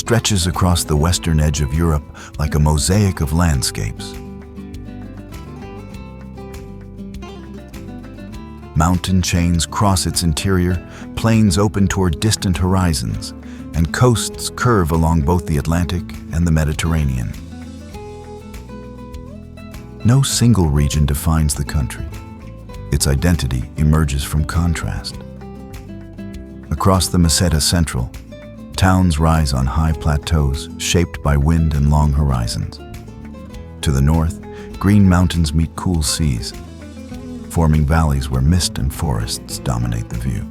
stretches across the western edge of Europe like a mosaic of landscapes. Mountain chains cross its interior, plains open toward distant horizons, and coasts curve along both the Atlantic and the Mediterranean. No single region defines the country. Its identity emerges from contrast. Across the Meseta Central, towns rise on high plateaus shaped by wind and long horizons. To the north, green mountains meet cool seas, forming valleys where mist and forests dominate the view.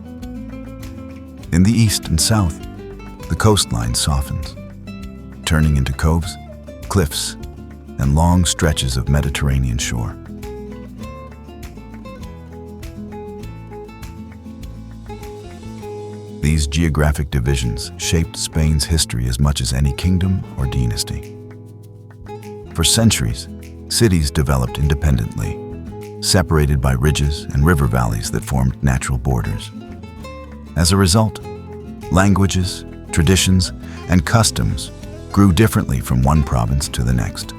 In the east and south, the coastline softens, turning into coves, cliffs, and long stretches of Mediterranean shore. These geographic divisions shaped Spain's history as much as any kingdom or dynasty. For centuries, cities developed independently, separated by ridges and river valleys that formed natural borders. As a result, languages, traditions, and customs grew differently from one province to the next.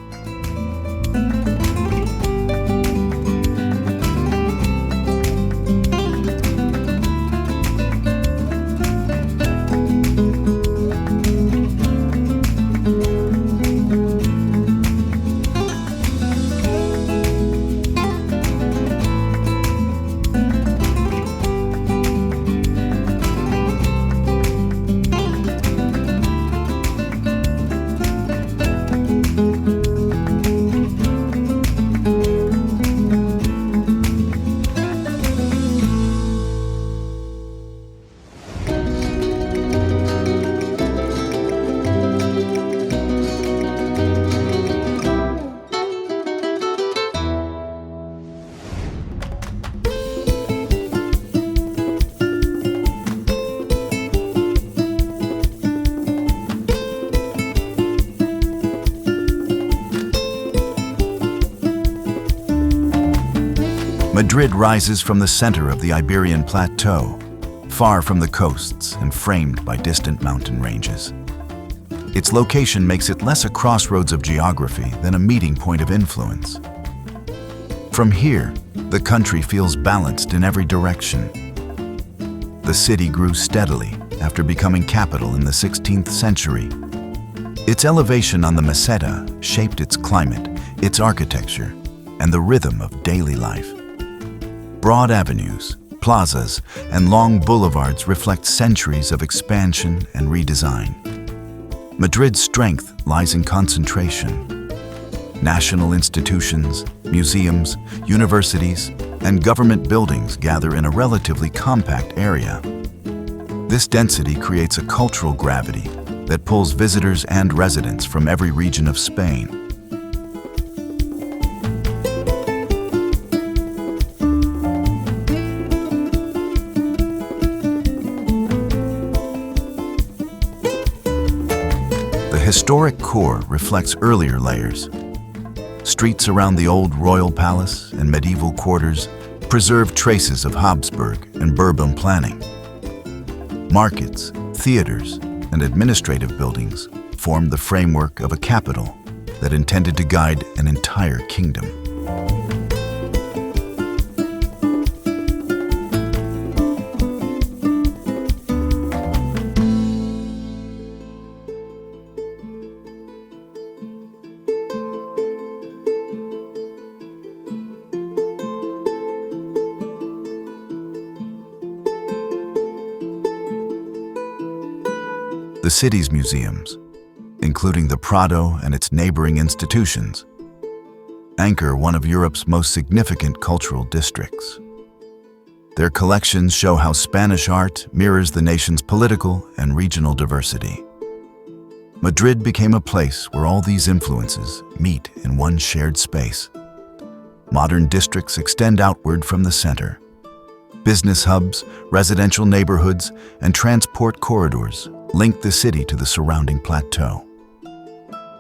Madrid rises from the center of the Iberian Plateau, far from the coasts and framed by distant mountain ranges. Its location makes it less a crossroads of geography than a meeting point of influence. From here, the country feels balanced in every direction. The city grew steadily after becoming capital in the 16th century. Its elevation on the Meseta shaped its climate, its architecture, and the rhythm of daily life. Broad avenues, plazas, and long boulevards reflect centuries of expansion and redesign. Madrid's strength lies in concentration. National institutions, museums, universities, and government buildings gather in a relatively compact area. This density creates a cultural gravity that pulls visitors and residents from every region of Spain. The historic core reflects earlier layers. Streets around the old royal palace and medieval quarters preserve traces of Habsburg and Bourbon planning. Markets, theaters, and administrative buildings form the framework of a capital that intended to guide an entire kingdom. The city's museums, including the Prado and its neighboring institutions, anchor one of Europe's most significant cultural districts. Their collections show how Spanish art mirrors the nation's political and regional diversity. Madrid became a place where all these influences meet in one shared space. Modern districts extend outward from the center. Business hubs, residential neighborhoods, and transport corridors link the city to the surrounding plateau.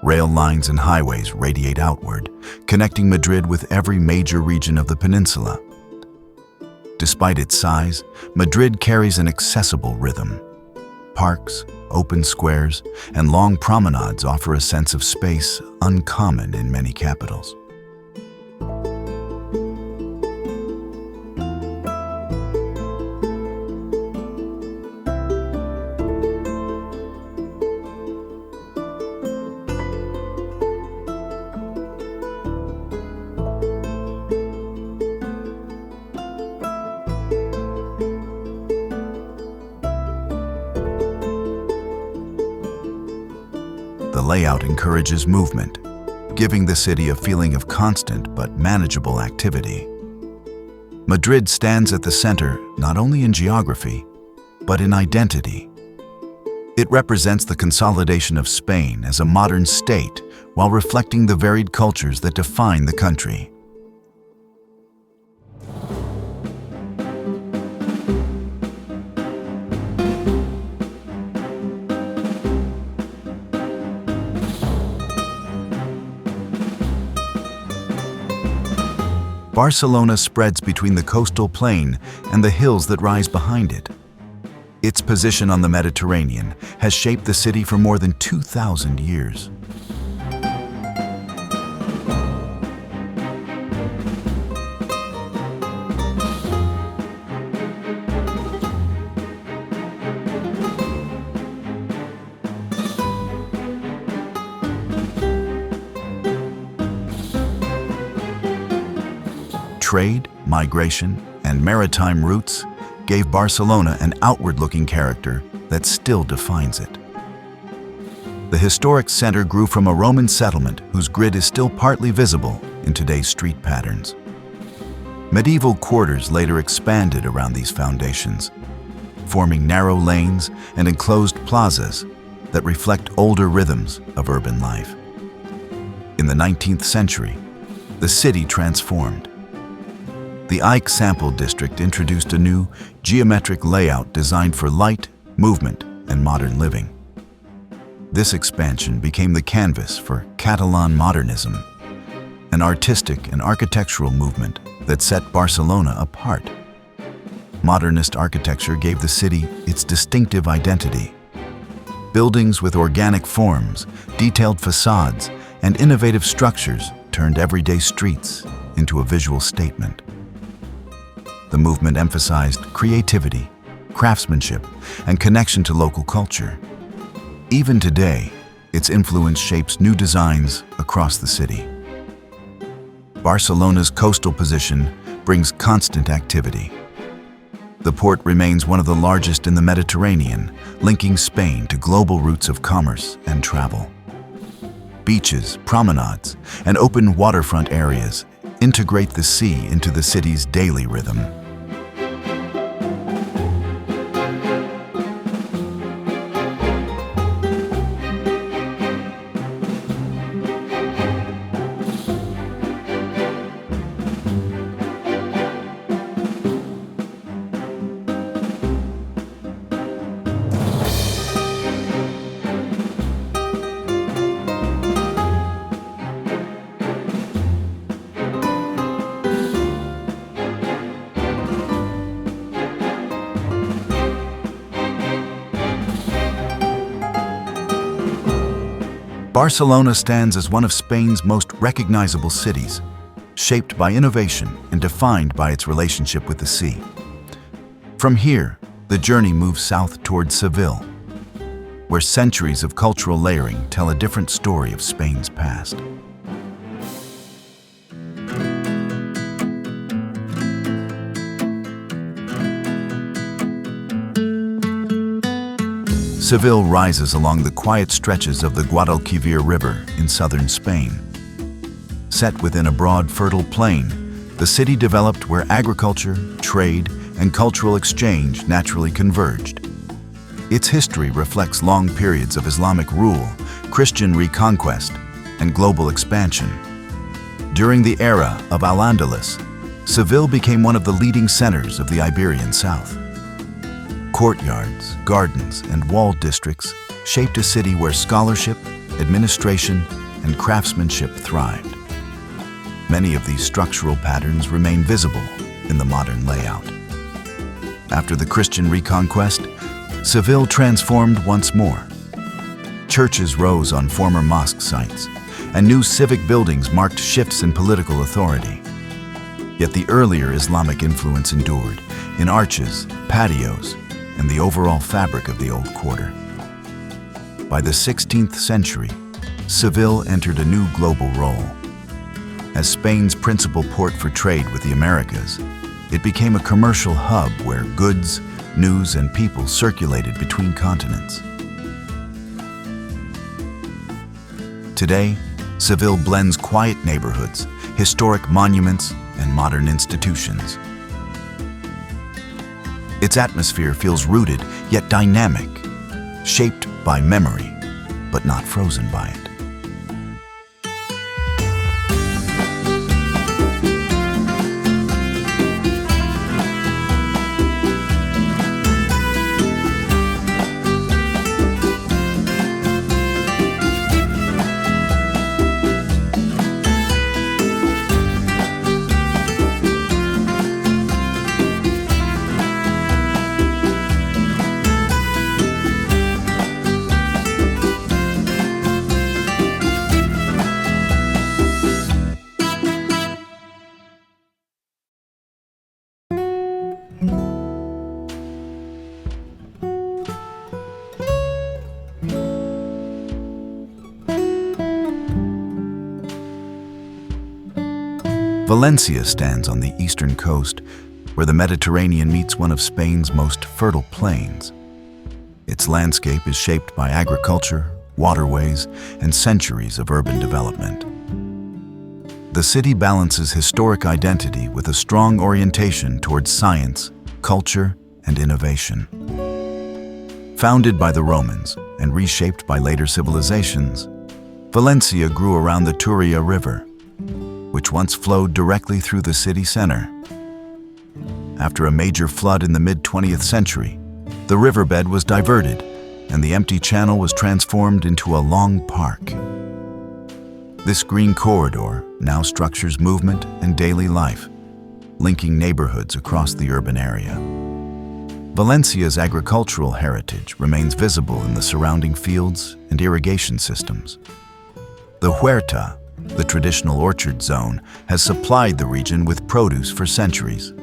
Rail lines and highways radiate outward, connecting Madrid with every major region of the peninsula. Despite its size, Madrid carries an accessible rhythm. Parks, open squares, and long promenades offer a sense of space uncommon in many capitals. The layout encourages movement, giving the city a feeling of constant but manageable activity. Madrid stands at the center not only in geography, but in identity. It represents the consolidation of Spain as a modern state while reflecting the varied cultures that define the country. Barcelona spreads between the coastal plain and the hills that rise behind it. Its position on the Mediterranean has shaped the city for more than 2,000 years. Trade, migration, and maritime routes gave Barcelona an outward-looking character that still defines it. The historic center grew from a Roman settlement whose grid is still partly visible in today's street patterns. Medieval quarters later expanded around these foundations, forming narrow lanes and enclosed plazas that reflect older rhythms of urban life. In the 19th century, the city transformed. The Ike Sample District introduced a new, geometric layout designed for light, movement, and modern living. This expansion became the canvas for Catalan Modernism, an artistic and architectural movement that set Barcelona apart. Modernist architecture gave the city its distinctive identity. Buildings with organic forms, detailed facades, and innovative structures turned everyday streets into a visual statement. The movement emphasized creativity, craftsmanship, and connection to local culture. Even today, its influence shapes new designs across the city. Barcelona's coastal position brings constant activity. The port remains one of the largest in the Mediterranean, linking Spain to global routes of commerce and travel. Beaches, promenades, and open waterfront areas integrate the sea into the city's daily rhythm. Barcelona stands as one of Spain's most recognizable cities, shaped by innovation and defined by its relationship with the sea. From here, the journey moves south toward Seville, where centuries of cultural layering tell a different story of Spain's past. Seville rises along the quiet stretches of the Guadalquivir River in southern Spain. Set within a broad, fertile plain, the city developed where agriculture, trade, and cultural exchange naturally converged. Its history reflects long periods of Islamic rule, Christian reconquest, and global expansion. During the era of Al-Andalus, Seville became one of the leading centers of the Iberian South. Courtyards, gardens, and walled districts shaped a city where scholarship, administration, and craftsmanship thrived. Many of these structural patterns remain visible in the modern layout. After the Christian reconquest, Seville transformed once more. Churches rose on former mosque sites, and new civic buildings marked shifts in political authority. Yet the earlier Islamic influence endured in arches, patios, and the overall fabric of the old quarter. By the 16th century, Seville entered a new global role. As Spain's principal port for trade with the Americas, it became a commercial hub where goods, news, and people circulated between continents. Today, Seville blends quiet neighborhoods, historic monuments, and modern institutions. Its atmosphere feels rooted yet dynamic, shaped by memory, but not frozen by it. Valencia stands on the eastern coast, where the Mediterranean meets one of Spain's most fertile plains. Its landscape is shaped by agriculture, waterways, and centuries of urban development. The city balances historic identity with a strong orientation towards science, culture, and innovation. Founded by the Romans and reshaped by later civilizations, Valencia grew around the Turia River, which once flowed directly through the city center. After a major flood in the mid-20th century, the riverbed was diverted and the empty channel was transformed into a long park. This green corridor now structures movement and daily life, linking neighborhoods across the urban area. Valencia's agricultural heritage remains visible in the surrounding fields and irrigation systems. The Huerta, the traditional orchard zone, has supplied the region with produce for centuries.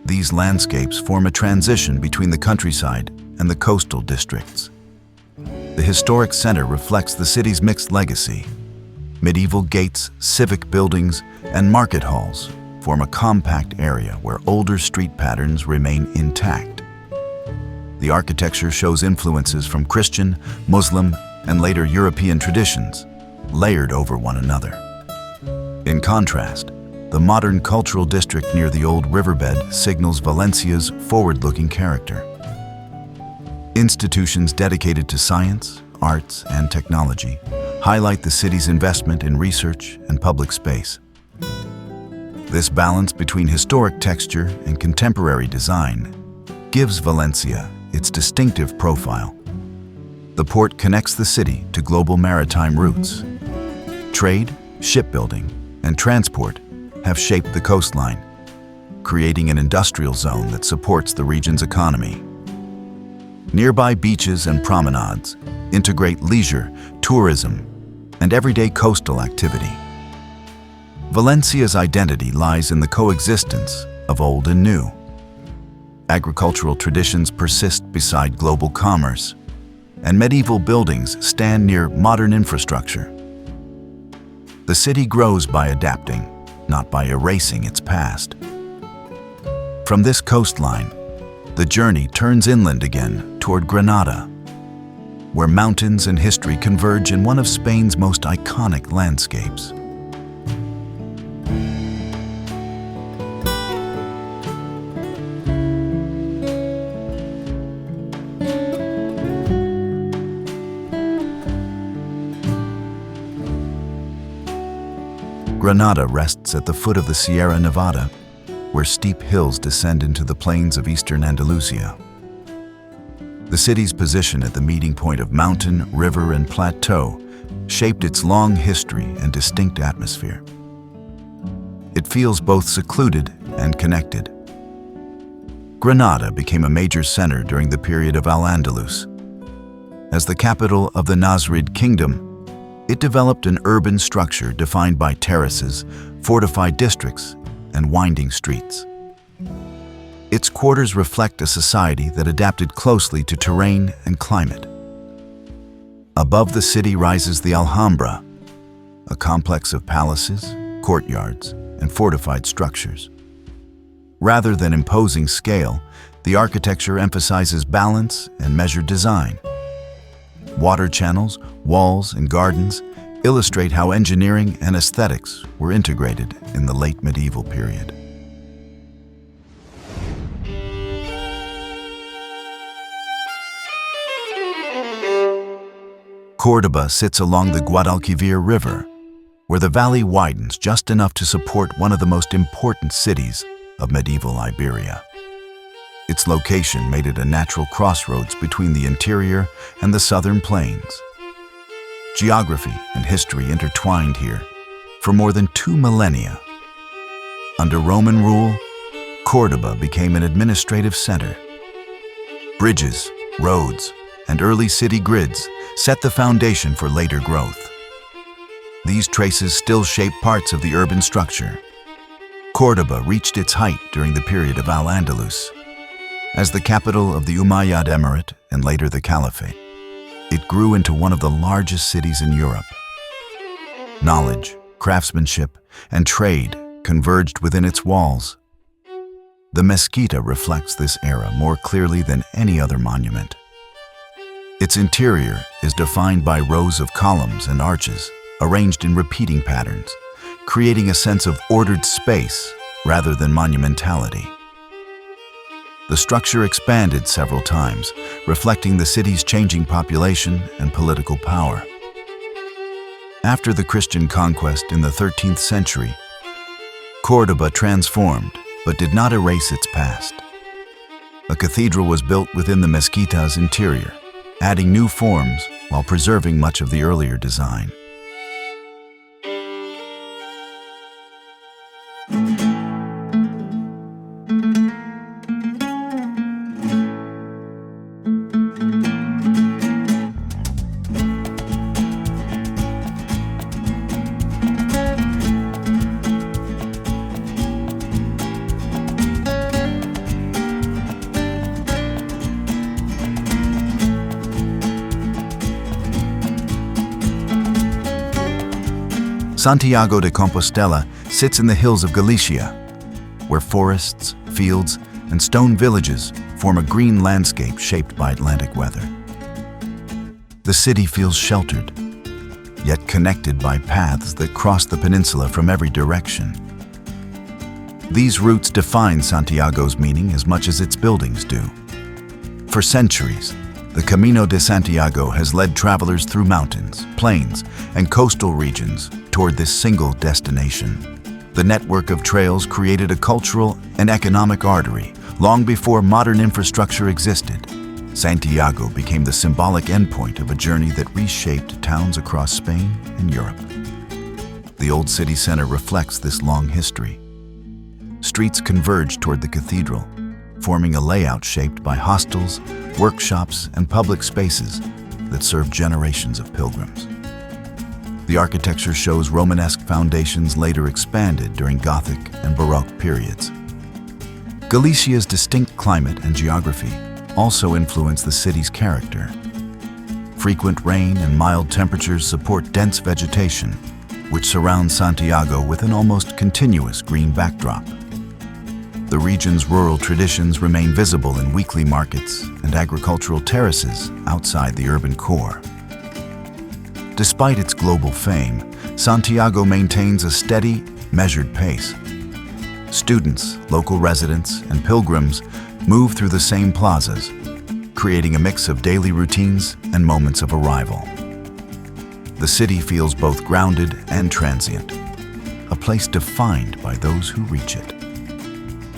These landscapes form a transition between the countryside and the coastal districts. The historic center reflects the city's mixed legacy. Medieval gates, civic buildings, and market halls form a compact area where older street patterns remain intact. The architecture shows influences from Christian, Muslim, and later European traditions, layered over one another. In contrast, the modern cultural district near the old riverbed signals Valencia's forward-looking character. Institutions dedicated to science, arts, and technology highlight the city's investment in research and public space. This balance between historic texture and contemporary design gives Valencia its distinctive profile. The port connects the city to global maritime routes. Trade, shipbuilding, and transport have shaped the coastline, creating an industrial zone that supports the region's economy. Nearby beaches and promenades integrate leisure, tourism, and everyday coastal activity. Valencia's identity lies in the coexistence of old and new. Agricultural traditions persist beside global commerce, and medieval buildings stand near modern infrastructure. The city grows by adapting, not by erasing its past. From this coastline, the journey turns inland again toward Granada, where mountains and history converge in one of Spain's most iconic landscapes. Granada rests at the foot of the Sierra Nevada, where steep hills descend into the plains of eastern Andalusia. The city's position at the meeting point of mountain, river, and plateau shaped its long history and distinct atmosphere. It feels both secluded and connected. Granada became a major center during the period of Al-Andalus. As the capital of the Nasrid Kingdom, it developed an urban structure defined by terraces, fortified districts, and winding streets. Its quarters reflect a society that adapted closely to terrain and climate. Above the city rises the Alhambra, a complex of palaces, courtyards, and fortified structures. Rather than imposing scale, the architecture emphasizes balance and measured design. Water channels, walls, and gardens illustrate how engineering and aesthetics were integrated in the late medieval period. Córdoba sits along the Guadalquivir River, where the valley widens just enough to support one of the most important cities of medieval Iberia. Its location made it a natural crossroads between the interior and the southern plains. Geography and history intertwined here for more than 2 millennia. Under Roman rule, Córdoba became an administrative center. Bridges, roads, and early city grids set the foundation for later growth. These traces still shape parts of the urban structure. Córdoba reached its height during the period of Al-Andalus. As the capital of the Umayyad Emirate and later the Caliphate, it grew into one of the largest cities in Europe. Knowledge, craftsmanship, and trade converged within its walls. The Mezquita reflects this era more clearly than any other monument. Its interior is defined by rows of columns and arches arranged in repeating patterns, creating a sense of ordered space rather than monumentality. The structure expanded several times, reflecting the city's changing population and political power. After the Christian conquest in the 13th century, Córdoba transformed but did not erase its past. A cathedral was built within the Mezquita's interior, adding new forms while preserving much of the earlier design. Santiago de Compostela sits in the hills of Galicia, where forests, fields, and stone villages form a green landscape shaped by Atlantic weather. The city feels sheltered, yet connected by paths that cross the peninsula from every direction. These routes define Santiago's meaning as much as its buildings do. For centuries, the Camino de Santiago has led travelers through mountains, plains, and coastal regions toward this single destination. The network of trails created a cultural and economic artery long before modern infrastructure existed. Santiago became the symbolic endpoint of a journey that reshaped towns across Spain and Europe. The old city center reflects this long history. Streets converge toward the cathedral, forming a layout shaped by hostels, workshops, and public spaces that served generations of pilgrims. The architecture shows Romanesque foundations later expanded during Gothic and Baroque periods. Galicia's distinct climate and geography also influence the city's character. Frequent rain and mild temperatures support dense vegetation, which surrounds Santiago with an almost continuous green backdrop. The region's rural traditions remain visible in weekly markets and agricultural terraces outside the urban core. Despite its global fame, Santiago maintains a steady, measured pace. Students, local residents, and pilgrims move through the same plazas, creating a mix of daily routines and moments of arrival. The city feels both grounded and transient, a place defined by those who reach it.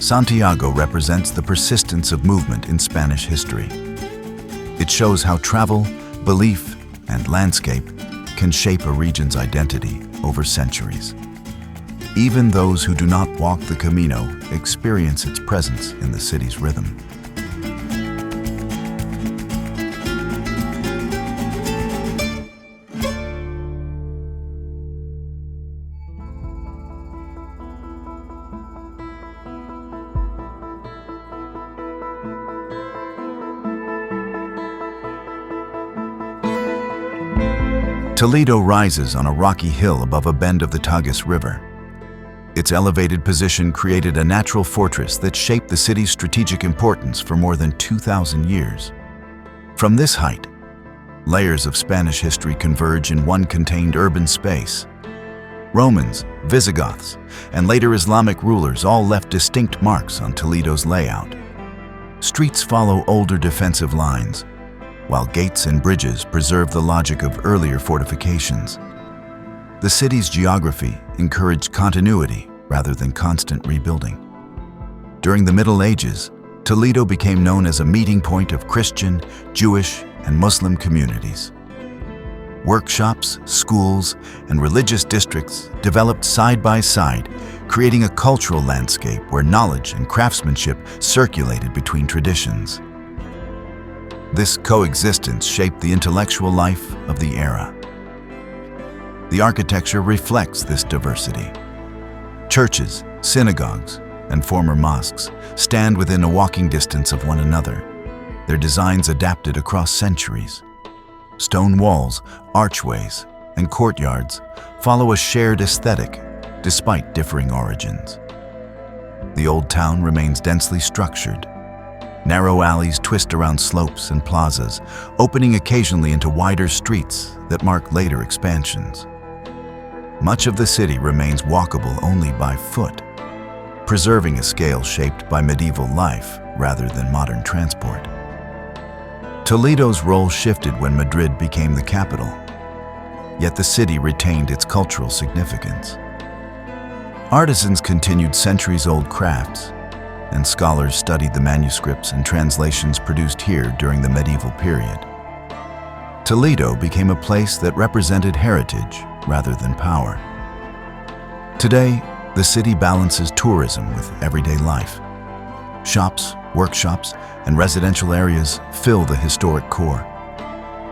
Santiago represents the persistence of movement in Spanish history. It shows how travel, belief, and landscape can shape a region's identity over centuries. Even those who do not walk the Camino experience its presence in the city's rhythm. Toledo rises on a rocky hill above a bend of the Tagus River. Its elevated position created a natural fortress that shaped the city's strategic importance for more than 2,000 years. From this height, layers of Spanish history converge in one contained urban space. Romans, Visigoths, and later Islamic rulers all left distinct marks on Toledo's layout. Streets follow older defensive lines, while gates and bridges preserve the logic of earlier fortifications. The city's geography encouraged continuity rather than constant rebuilding. During the Middle Ages, Toledo became known as a meeting point of Christian, Jewish, and Muslim communities. Workshops, schools, and religious districts developed side by side, creating a cultural landscape where knowledge and craftsmanship circulated between traditions. This coexistence shaped the intellectual life of the era. The architecture reflects this diversity. Churches, synagogues, and former mosques stand within a walking distance of one another, their designs adapted across centuries. Stone walls, archways, and courtyards follow a shared aesthetic despite differing origins. The old town remains densely structured. Narrow alleys twist around slopes and plazas, opening occasionally into wider streets that mark later expansions. Much of the city remains walkable only by foot, preserving a scale shaped by medieval life rather than modern transport. Toledo's role shifted when Madrid became the capital, yet the city retained its cultural significance. Artisans continued centuries-old crafts, and scholars studied the manuscripts and translations produced here during the medieval period. Toledo became a place that represented heritage rather than power. Today, the city balances tourism with everyday life. Shops, workshops, and residential areas fill the historic core,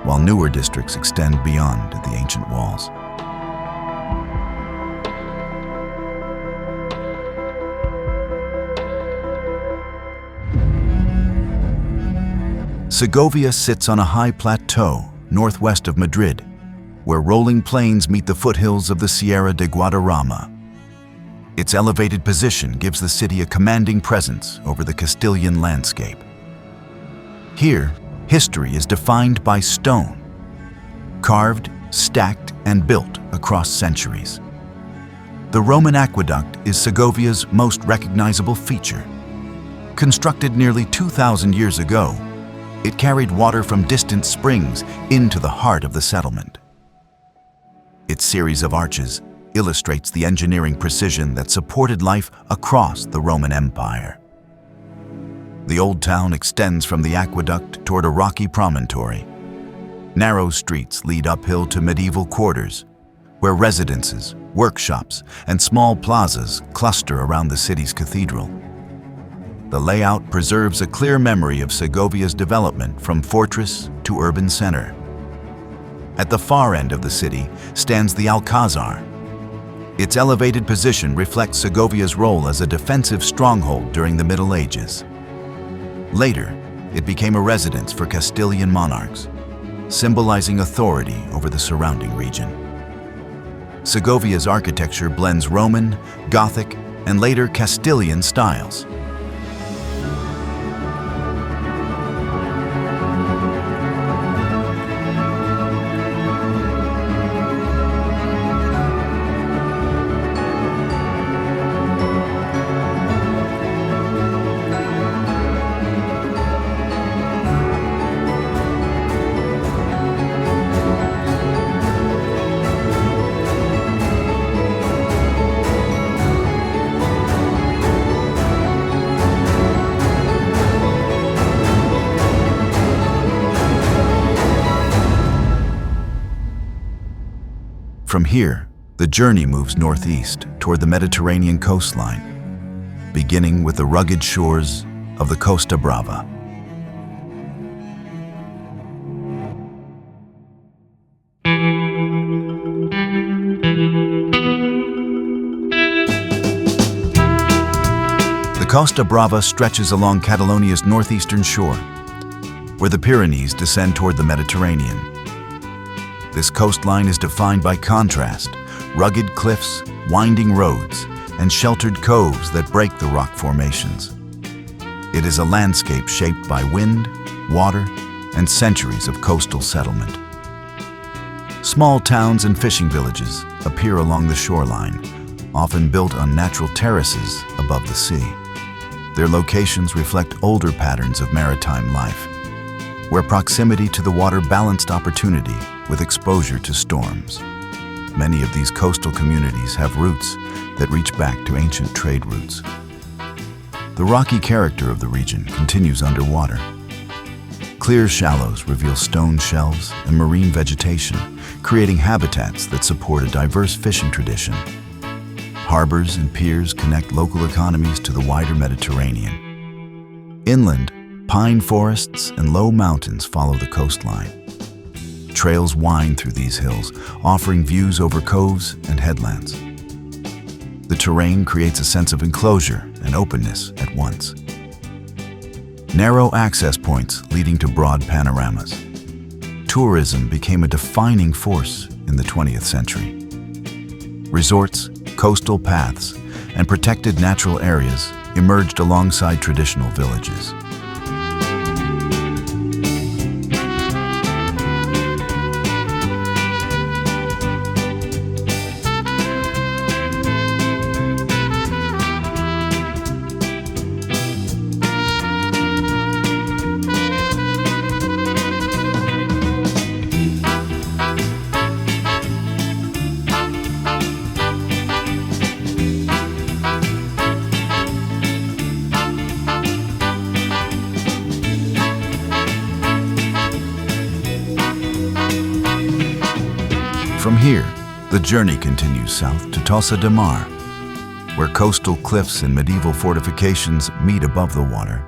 while newer districts extend beyond the ancient walls. Segovia sits on a high plateau northwest of Madrid, where rolling plains meet the foothills of the Sierra de Guadarrama. Its elevated position gives the city a commanding presence over the Castilian landscape. Here, history is defined by stone, carved, stacked, and built across centuries. The Roman aqueduct is Segovia's most recognizable feature. Constructed nearly 2,000 years ago, it carried water from distant springs into the heart of the settlement. Its series of arches illustrates the engineering precision that supported life across the Roman Empire. The old town extends from the aqueduct toward a rocky promontory. Narrow streets lead uphill to medieval quarters, where residences, workshops, and small plazas cluster around the city's cathedral. The layout preserves a clear memory of Segovia's development from fortress to urban center. At the far end of the city stands the Alcázar. Its elevated position reflects Segovia's role as a defensive stronghold during the Middle Ages. Later, it became a residence for Castilian monarchs, symbolizing authority over the surrounding region. Segovia's architecture blends Roman, Gothic, and later Castilian styles. From here, The journey moves northeast toward the Mediterranean coastline, beginning with the rugged shores of the Costa Brava. The Costa Brava stretches along Catalonia's northeastern shore, where the Pyrenees descend toward the Mediterranean. This coastline is defined by contrast, rugged cliffs, winding roads, and sheltered coves that break the rock formations. It is a landscape shaped by wind, water, and centuries of coastal settlement. Small towns and fishing villages appear along the shoreline, often built on natural terraces above the sea. Their locations reflect older patterns of maritime life, where proximity to the water balanced opportunity with exposure to storms. Many of these coastal communities have roots that reach back to ancient trade routes. The rocky character of the region continues underwater. Clear shallows reveal stone shelves and marine vegetation, creating habitats that support a diverse fishing tradition. Harbors and piers connect local economies to the wider Mediterranean. Inland, pine forests and low mountains follow the coastline. Trails wind through these hills, offering views over coves and headlands. The terrain creates a sense of enclosure and openness at once. Narrow access points leading to broad panoramas. Tourism became a defining force in the 20th century. Resorts, coastal paths, and protected natural areas emerged alongside traditional villages. From here, the journey continues south to Tossa de Mar, where coastal cliffs and medieval fortifications meet above the water.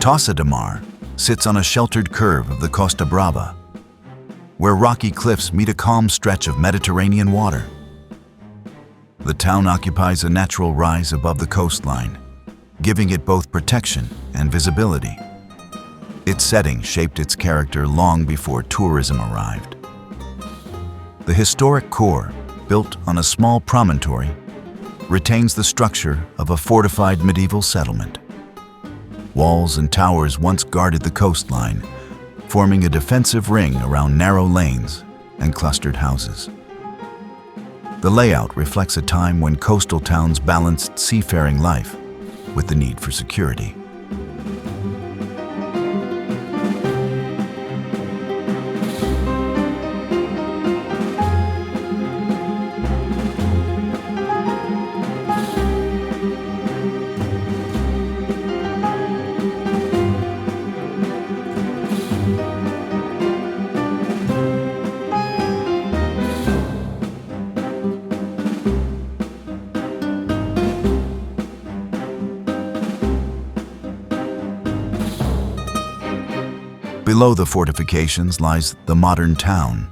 Tossa de Mar sits on a sheltered curve of the Costa Brava, where rocky cliffs meet a calm stretch of Mediterranean water. The town occupies a natural rise above the coastline, giving it both protection and visibility. Its setting shaped its character long before tourism arrived. The historic core, built on a small promontory, retains the structure of a fortified medieval settlement. Walls and towers once guarded the coastline, forming a defensive ring around narrow lanes and clustered houses. The layout reflects a time when coastal towns balanced seafaring life with the need for security. Below the fortifications lies the modern town.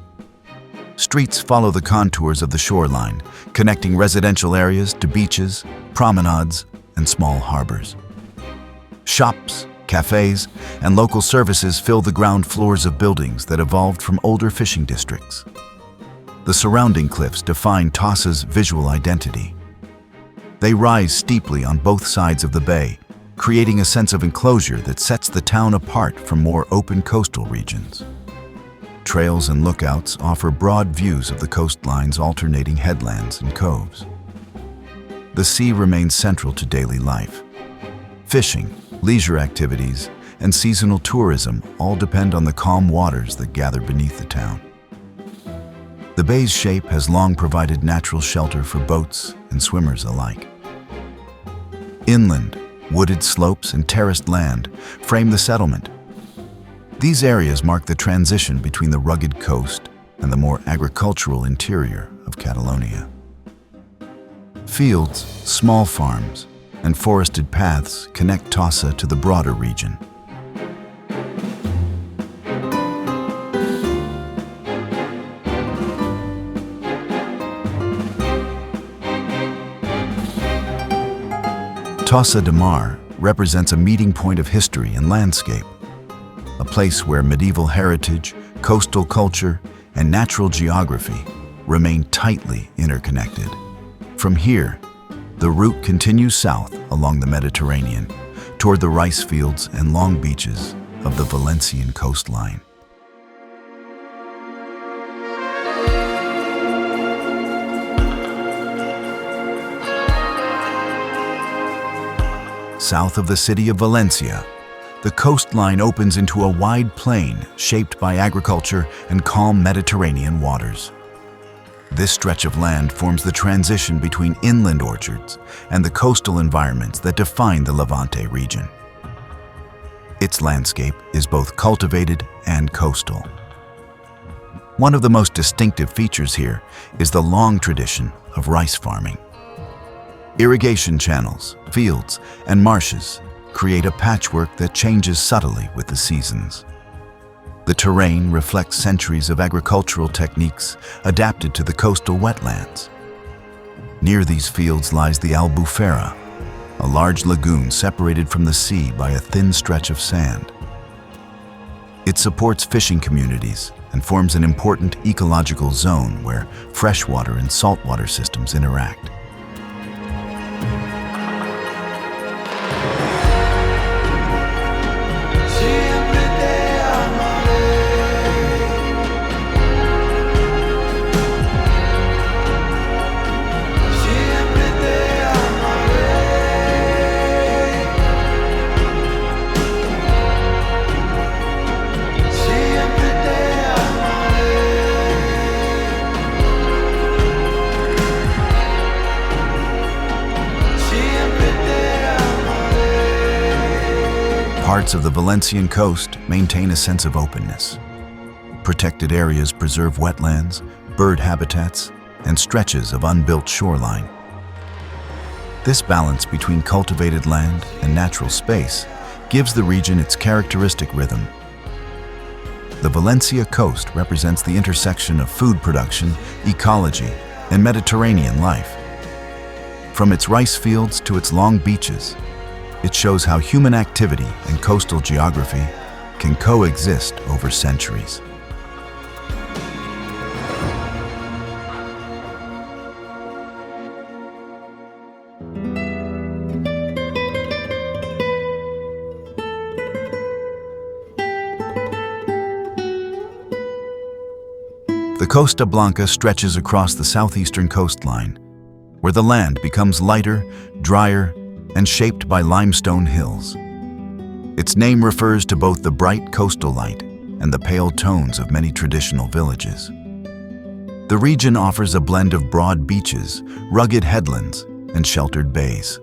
Streets follow the contours of the shoreline, connecting residential areas to beaches, promenades, and small harbors. Shops, cafes, and local services fill the ground floors of buildings that evolved from older fishing districts. The surrounding cliffs define Tossa's visual identity. They rise steeply on both sides of the bay, creating a sense of enclosure that sets the town apart from more open coastal regions. Trails and lookouts offer broad views of the coastline's alternating headlands and coves. The sea remains central to daily life. Fishing, leisure activities, and seasonal tourism all depend on the calm waters that gather beneath the town. The bay's shape has long provided natural shelter for boats and swimmers alike. Inland, wooded slopes and terraced land frame the settlement. These areas mark the transition between the rugged coast and the more agricultural interior of Catalonia. Fields, small farms, and forested paths connect Tossa to the broader region. Tossa de Mar represents a meeting point of history and landscape, a place where medieval heritage, coastal culture, and natural geography remain tightly interconnected. From here, the route continues south along the Mediterranean toward the rice fields and long beaches of the Valencian coastline. South of the city of Valencia, the coastline opens into a wide plain shaped by agriculture and calm Mediterranean waters. This stretch of land forms the transition between inland orchards and the coastal environments that define the Levante region. Its landscape is both cultivated and coastal. One of the most distinctive features here is the long tradition of rice farming. Irrigation channels, fields, and marshes create a patchwork that changes subtly with the seasons. The terrain reflects centuries of agricultural techniques adapted to the coastal wetlands. Near these fields lies the Albufera, a large lagoon separated from the sea by a thin stretch of sand. It supports fishing communities and forms an important ecological zone where freshwater and saltwater systems interact. Parts of the Valencian coast maintain a sense of openness. Protected areas preserve wetlands, bird habitats, and stretches of unbuilt shoreline. This balance between cultivated land and natural space gives the region its characteristic rhythm. The Valencia coast represents the intersection of food production, ecology, and Mediterranean life. From its rice fields to its long beaches, it shows how human activity and coastal geography can coexist over centuries. The Costa Blanca stretches across the southeastern coastline, where the land becomes lighter, drier, and shaped by limestone hills. Its name refers to both the bright coastal light and the pale tones of many traditional villages. The region offers a blend of broad beaches, rugged headlands, and sheltered bays.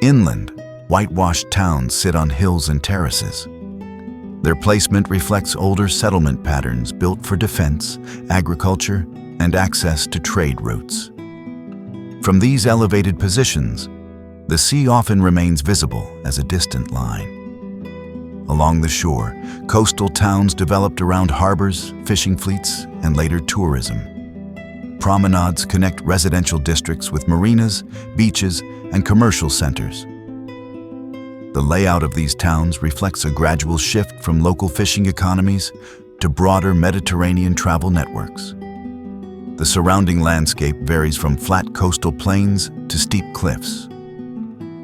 Inland, whitewashed towns sit on hills and terraces. Their placement reflects older settlement patterns built for defense, agriculture, and access to trade routes. From these elevated positions, the sea often remains visible as a distant line. Along the shore, coastal towns developed around harbors, fishing fleets, and later tourism. Promenades connect residential districts with marinas, beaches, and commercial centers. The layout of these towns reflects a gradual shift from local fishing economies to broader Mediterranean travel networks. The surrounding landscape varies from flat coastal plains to steep cliffs.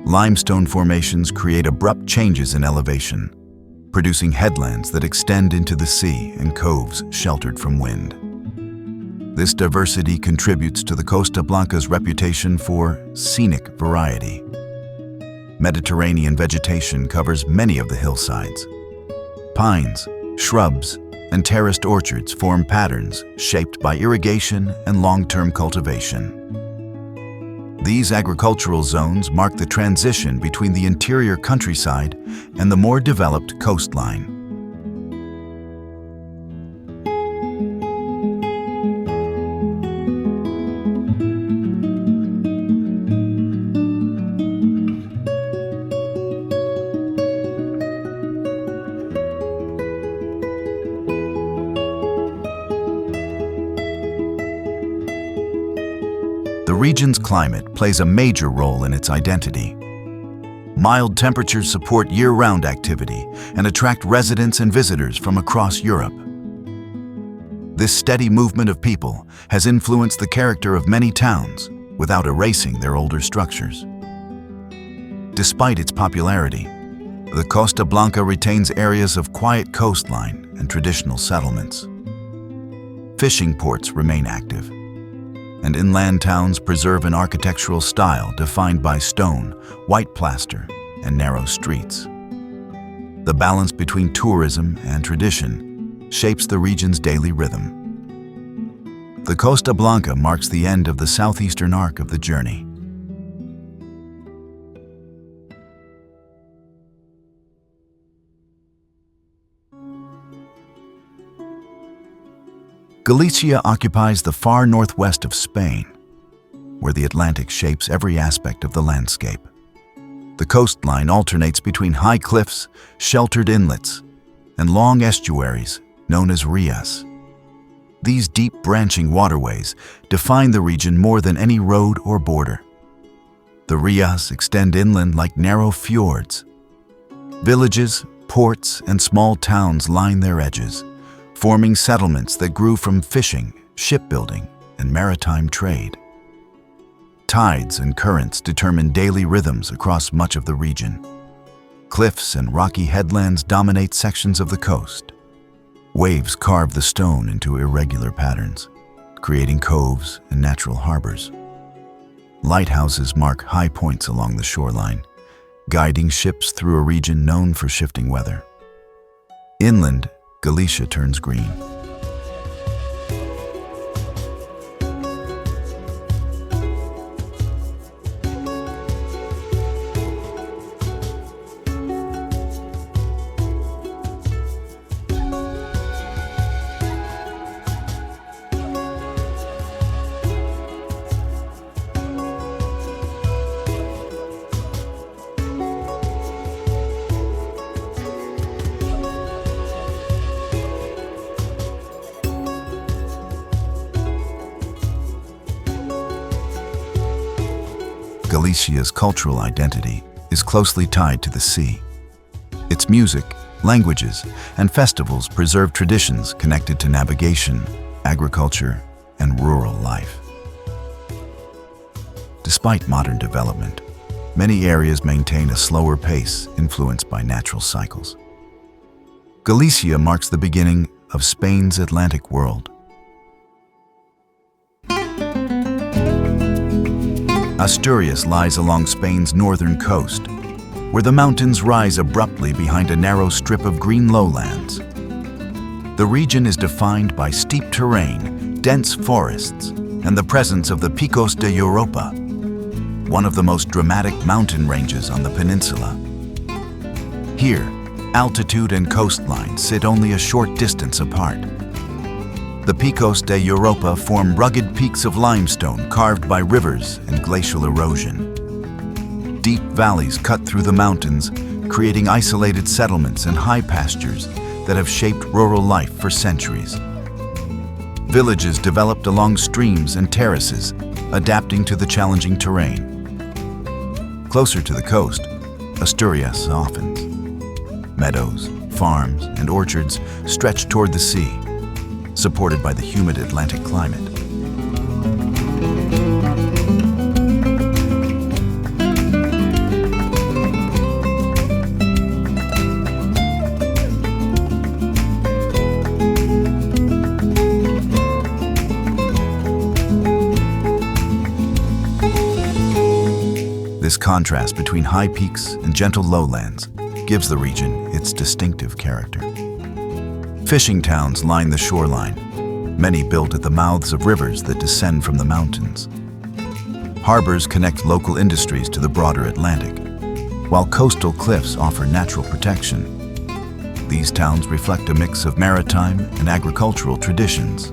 Limestone formations create abrupt changes in elevation, producing headlands that extend into the sea and coves sheltered from wind. This diversity contributes to the Costa Blanca's reputation for scenic variety. Mediterranean vegetation covers many of the hillsides. Pines, shrubs, and terraced orchards form patterns shaped by irrigation and long-term cultivation. These agricultural zones mark the transition between the interior countryside and the more developed coastline. The region's climate plays a major role in its identity. Mild temperatures support year-round activity and attract residents and visitors from across Europe. This steady movement of people has influenced the character of many towns without erasing their older structures. Despite its popularity, the Costa Blanca retains areas of quiet coastline and traditional settlements. Fishing ports remain active, and inland towns preserve an architectural style defined by stone, white plaster, and narrow streets. The balance between tourism and tradition shapes the region's daily rhythm. The Costa Blanca marks the end of the southeastern arc of the journey. Galicia occupies the far northwest of Spain, where the Atlantic shapes every aspect of the landscape. The coastline alternates between high cliffs, sheltered inlets, and long estuaries known as Rías. These deep branching waterways define the region more than any road or border. The Rías extend inland like narrow fjords. Villages, ports, and small towns line their edges, forming settlements that grew from fishing, shipbuilding, and maritime trade. Tides and currents determine daily rhythms across much of the region. Cliffs and rocky headlands dominate sections of the coast. Waves carve the stone into irregular patterns, creating coves and natural harbors. Lighthouses mark high points along the shoreline, guiding ships through a region known for shifting weather. Inland, Galicia turns green. Galicia's cultural identity is closely tied to the sea. Its music, languages, and festivals preserve traditions connected to navigation, agriculture, and rural life. Despite modern development, many areas maintain a slower pace influenced by natural cycles. Galicia marks the beginning of Spain's Atlantic world. Asturias lies along Spain's northern coast, where the mountains rise abruptly behind a narrow strip of green lowlands. The region is defined by steep terrain, dense forests, and the presence of the Picos de Europa, one of the most dramatic mountain ranges on the peninsula. Here, altitude and coastline sit only a short distance apart. The Picos de Europa form rugged peaks of limestone carved by rivers and glacial erosion. Deep valleys cut through the mountains, creating isolated settlements and high pastures that have shaped rural life for centuries. Villages developed along streams and terraces, adapting to the challenging terrain. Closer to the coast, Asturias softens. Meadows, farms, and orchards stretch toward the sea, supported by the humid Atlantic climate. This contrast between high peaks and gentle lowlands gives the region its distinctive character. Fishing towns line the shoreline, many built at the mouths of rivers that descend from the mountains. Harbors connect local industries to the broader Atlantic, while coastal cliffs offer natural protection. These towns reflect a mix of maritime and agricultural traditions.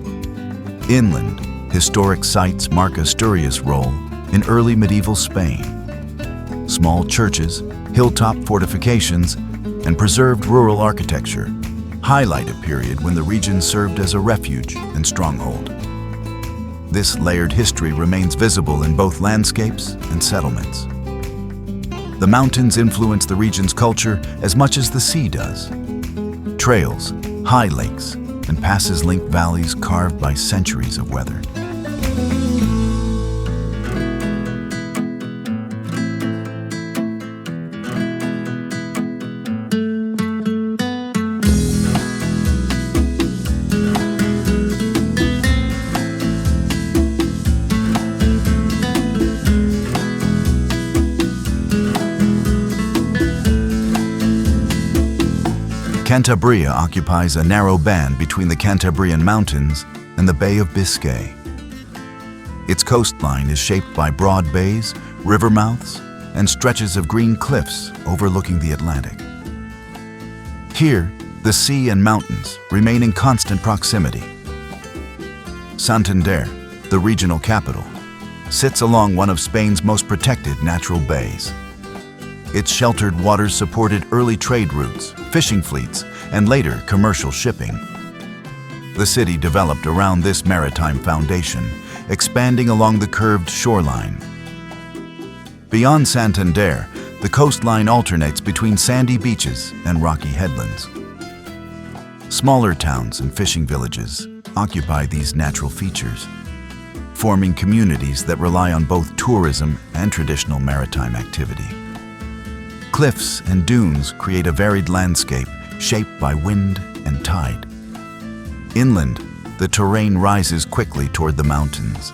Inland, historic sites mark Asturias' role in early medieval Spain. Small churches, hilltop fortifications, and preserved rural architecture highlight a period when the region served as a refuge and stronghold. This layered history remains visible in both landscapes and settlements. The mountains influence the region's culture as much as the sea does. Trails, high lakes, and passes link valleys carved by centuries of weather. Cantabria occupies a narrow band between the Cantabrian Mountains and the Bay of Biscay. Its coastline is shaped by broad bays, river mouths, and stretches of green cliffs overlooking the Atlantic. Here, the sea and mountains remain in constant proximity. Santander, the regional capital, sits along one of Spain's most protected natural bays. Its sheltered waters supported early trade routes, fishing fleets, and later commercial shipping. The city developed around this maritime foundation, expanding along the curved shoreline. Beyond Santander, the coastline alternates between sandy beaches and rocky headlands. Smaller towns and fishing villages occupy these natural features, forming communities that rely on both tourism and traditional maritime activity. Cliffs and dunes create a varied landscape shaped by wind and tide. Inland, the terrain rises quickly toward the mountains.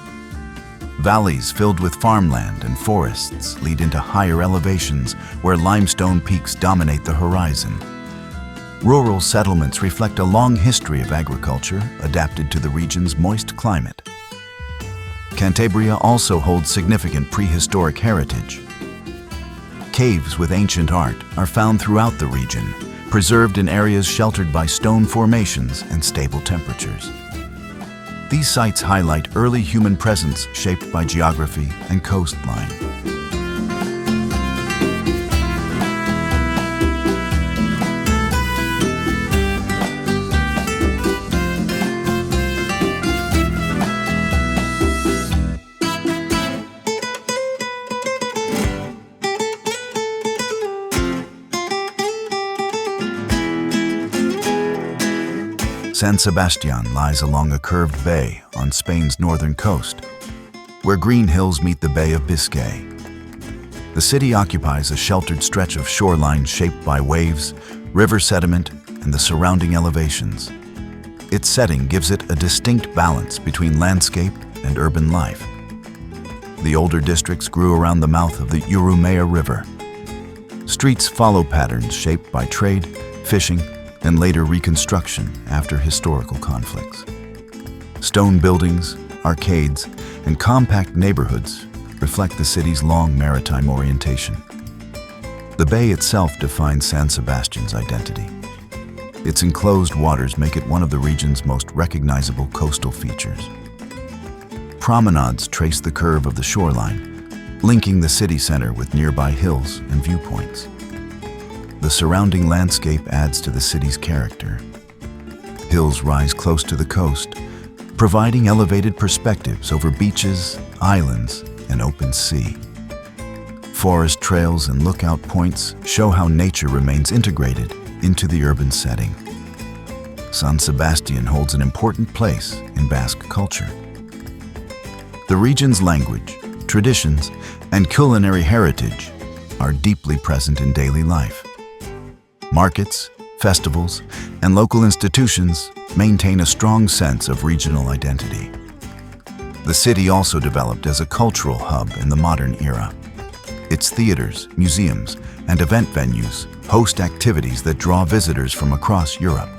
Valleys filled with farmland and forests lead into higher elevations where limestone peaks dominate the horizon. Rural settlements reflect a long history of agriculture adapted to the region's moist climate. Cantabria also holds significant prehistoric heritage. Caves with ancient art are found throughout the region, preserved in areas sheltered by stone formations and stable temperatures. These sites highlight early human presence shaped by geography and coastline. San Sebastian lies along a curved bay on Spain's northern coast, where green hills meet the Bay of Biscay. The city occupies a sheltered stretch of shoreline shaped by waves, river sediment, and the surrounding elevations. Its setting gives it a distinct balance between landscape and urban life. The older districts grew around the mouth of the Urumea River. Streets follow patterns shaped by trade, fishing, and later reconstruction after historical conflicts. Stone buildings, arcades, and compact neighborhoods reflect the city's long maritime orientation. The bay itself defines San Sebastian's identity. Its enclosed waters make it one of the region's most recognizable coastal features. Promenades trace the curve of the shoreline, linking the city center with nearby hills and viewpoints. The surrounding landscape adds to the city's character. Hills rise close to the coast, providing elevated perspectives over beaches, islands, and open sea. Forest trails and lookout points show how nature remains integrated into the urban setting. San Sebastian holds an important place in Basque culture. The region's language, traditions, and culinary heritage are deeply present in daily life. Markets, festivals, and local institutions maintain a strong sense of regional identity. The city also developed as a cultural hub in the modern era. Its theaters, museums, and event venues host activities that draw visitors from across Europe.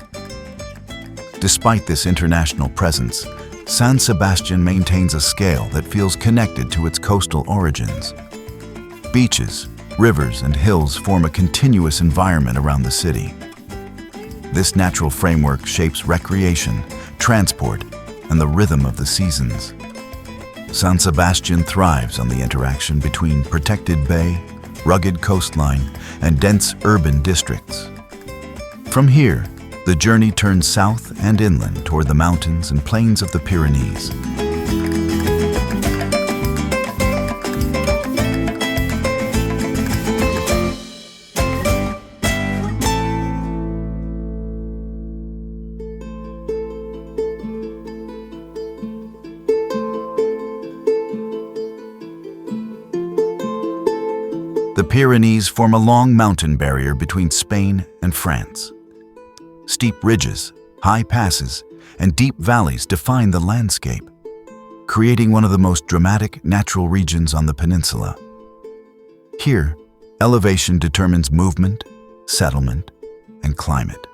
Despite this international presence, San Sebastian maintains a scale that feels connected to its coastal origins. Beaches, rivers, and hills form a continuous environment around the city. This natural framework shapes recreation, transport, and the rhythm of the seasons. San Sebastian thrives on the interaction between protected bay, rugged coastline, and dense urban districts. From here, the journey turns south and inland toward the mountains and plains of the Pyrenees. The Pyrenees form a long mountain barrier between Spain and France. Steep ridges, high passes, and deep valleys define the landscape, creating one of the most dramatic natural regions on the peninsula. Here, elevation determines movement, settlement, and climate.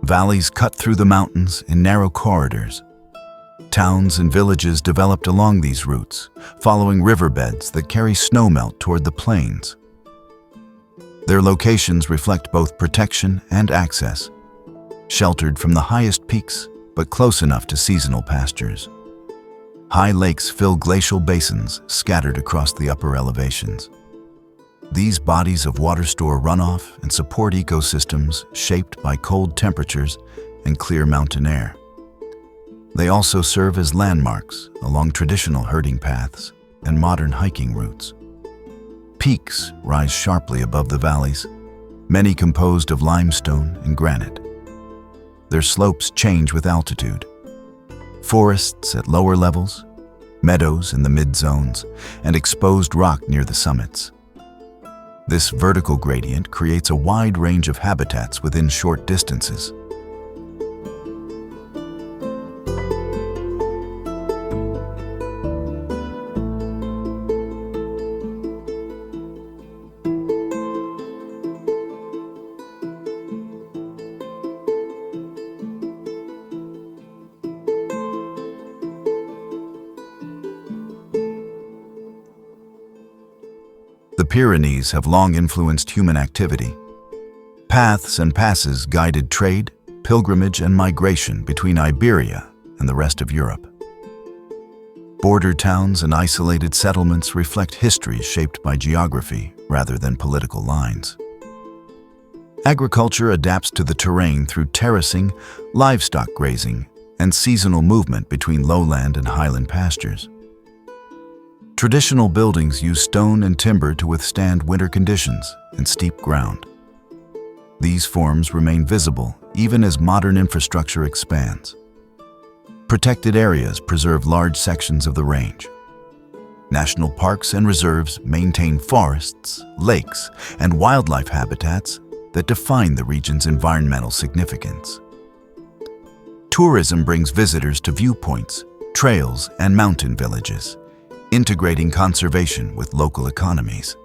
Valleys cut through the mountains in narrow corridors. Towns and villages developed along these routes, following riverbeds that carry snowmelt toward the plains. Their locations reflect both protection and access, sheltered from the highest peaks but close enough to seasonal pastures. High lakes fill glacial basins scattered across the upper elevations. These bodies of water store runoff and support ecosystems shaped by cold temperatures and clear mountain air. They also serve as landmarks along traditional herding paths and modern hiking routes. Peaks rise sharply above the valleys, many composed of limestone and granite. Their slopes change with altitude. Forests at lower levels, meadows in the mid-zones, and exposed rock near the summits. This vertical gradient creates a wide range of habitats within short distances. The Pyrenees have long influenced human activity. Paths and passes guided trade, pilgrimage, and migration between Iberia and the rest of Europe. Border towns and isolated settlements reflect history shaped by geography rather than political lines. Agriculture adapts to the terrain through terracing, livestock grazing, and seasonal movement between lowland and highland pastures. Traditional buildings use stone and timber to withstand winter conditions and steep ground. These forms remain visible even as modern infrastructure expands. Protected areas preserve large sections of the range. National parks and reserves maintain forests, lakes, and wildlife habitats that define the region's environmental significance. Tourism brings visitors to viewpoints, trails, and mountain villages, integrating conservation with local economies.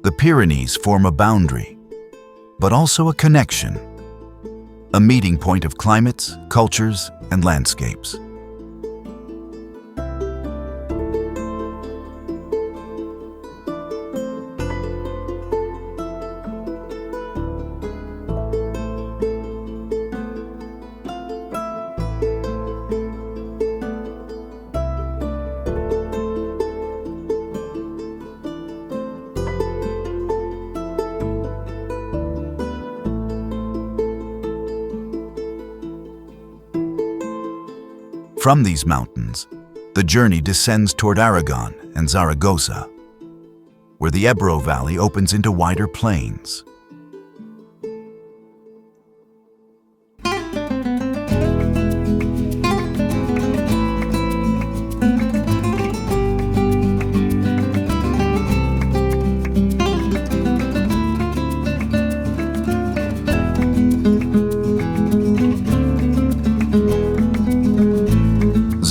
The Pyrenees form a boundary, but also a connection, a meeting point of climates, cultures, and landscapes. From these mountains, the journey descends toward Aragon and Zaragoza, where the Ebro Valley opens into wider plains.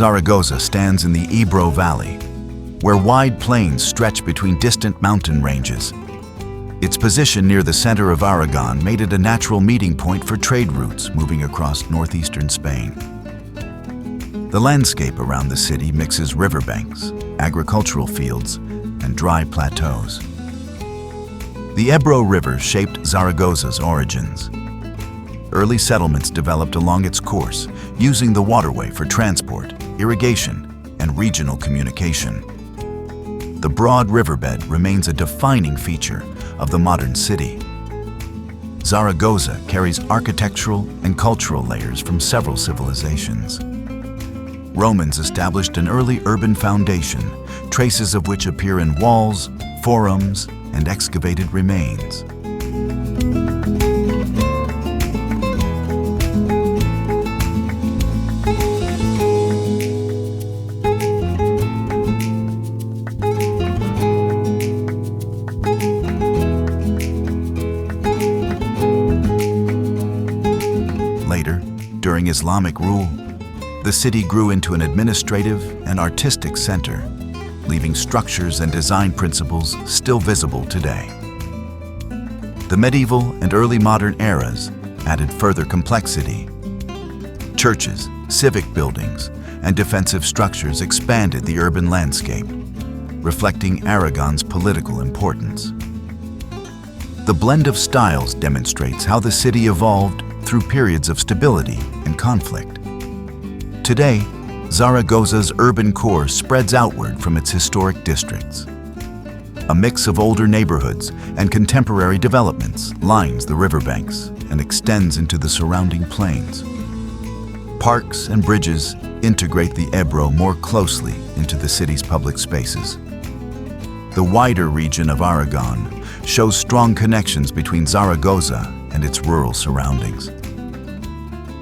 Zaragoza stands in the Ebro Valley, where wide plains stretch between distant mountain ranges. Its position near the center of Aragon made it a natural meeting point for trade routes moving across northeastern Spain. The landscape around the city mixes riverbanks, agricultural fields, and dry plateaus. The Ebro River shaped Zaragoza's origins. Early settlements developed along its course, using the waterway for transport, irrigation, and regional communication. The broad riverbed remains a defining feature of the modern city. Zaragoza carries architectural and cultural layers from several civilizations. Romans established an early urban foundation, traces of which appear in walls, forums, and excavated remains. Later, during Islamic rule, the city grew into an administrative and artistic center, leaving structures and design principles still visible today. The medieval and early modern eras added further complexity. Churches, civic buildings, and defensive structures expanded the urban landscape, reflecting Aragon's political importance. The blend of styles demonstrates how the city evolved through periods of stability and conflict. Today, Zaragoza's urban core spreads outward from its historic districts. A mix of older neighborhoods and contemporary developments lines the riverbanks and extends into the surrounding plains. Parks and bridges integrate the Ebro more closely into the city's public spaces. The wider region of Aragon shows strong connections between Zaragoza and its rural surroundings.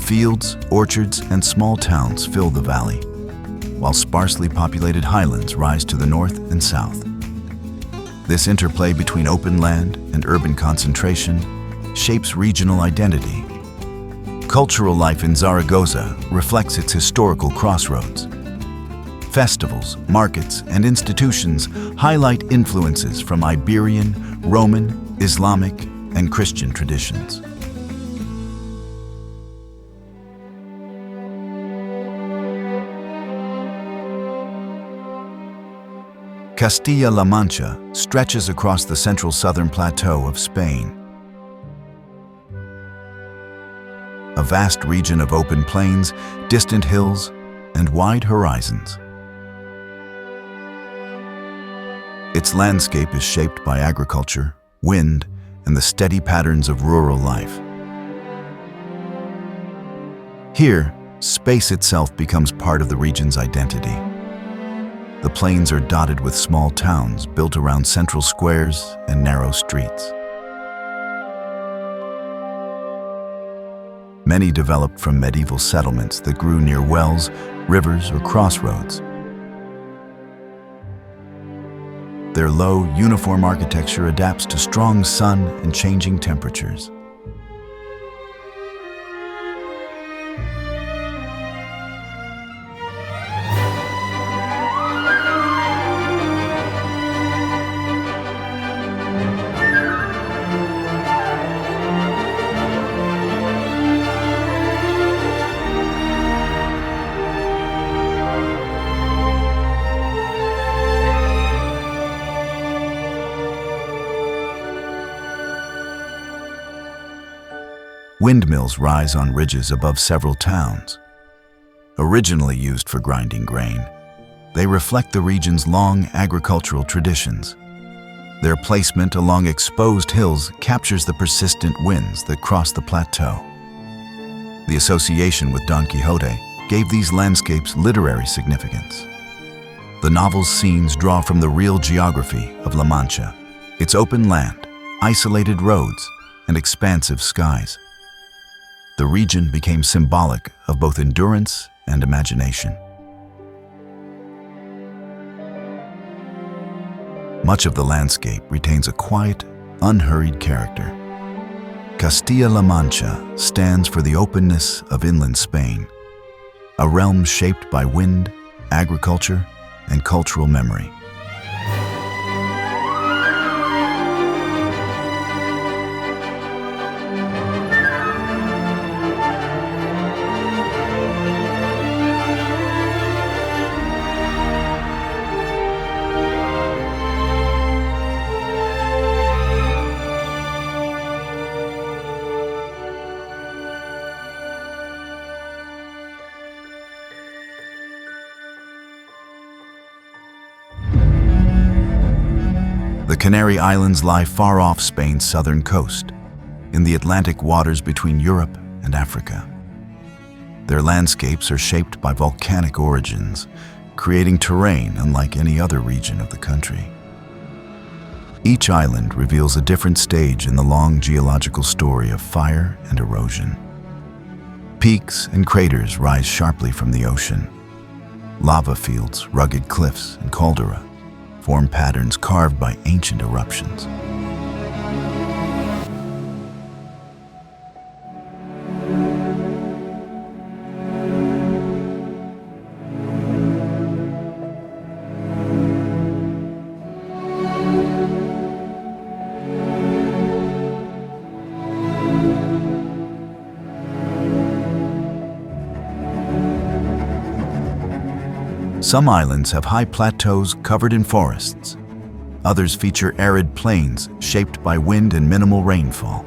Fields, orchards, and small towns fill the valley, while sparsely populated highlands rise to the north and south. This interplay between open land and urban concentration shapes regional identity. Cultural life in Zaragoza reflects its historical crossroads. Festivals, markets, and institutions highlight influences from Iberian, Roman, Islamic, and Christian traditions. Castilla-La Mancha stretches across the central southern plateau of Spain. A vast region of open plains, distant hills, and wide horizons. Its landscape is shaped by agriculture, wind, and the steady patterns of rural life. Here, space itself becomes part of the region's identity. The plains are dotted with small towns built around central squares and narrow streets. Many developed from medieval settlements that grew near wells, rivers, or crossroads. Their low, uniform architecture adapts to strong sun and changing temperatures. Windmills rise on ridges above several towns. Originally used for grinding grain, they reflect the region's long agricultural traditions. Their placement along exposed hills captures the persistent winds that cross the plateau. The association with Don Quixote gave these landscapes literary significance. The novel's scenes draw from the real geography of La Mancha, its open land, isolated roads, and expansive skies. The region became symbolic of both endurance and imagination. Much of the landscape retains a quiet, unhurried character. Castilla-La Mancha stands for the openness of inland Spain, a realm shaped by wind, agriculture, and cultural memory. Canary Islands lie far off Spain's southern coast, in the Atlantic waters between Europe and Africa. Their landscapes are shaped by volcanic origins, creating terrain unlike any other region of the country. Each island reveals a different stage in the long geological story of fire and erosion. Peaks and craters rise sharply from the ocean. Lava fields, rugged cliffs, and caldera form patterns carved by ancient eruptions. Some islands have high plateaus covered in forests. Others feature arid plains shaped by wind and minimal rainfall.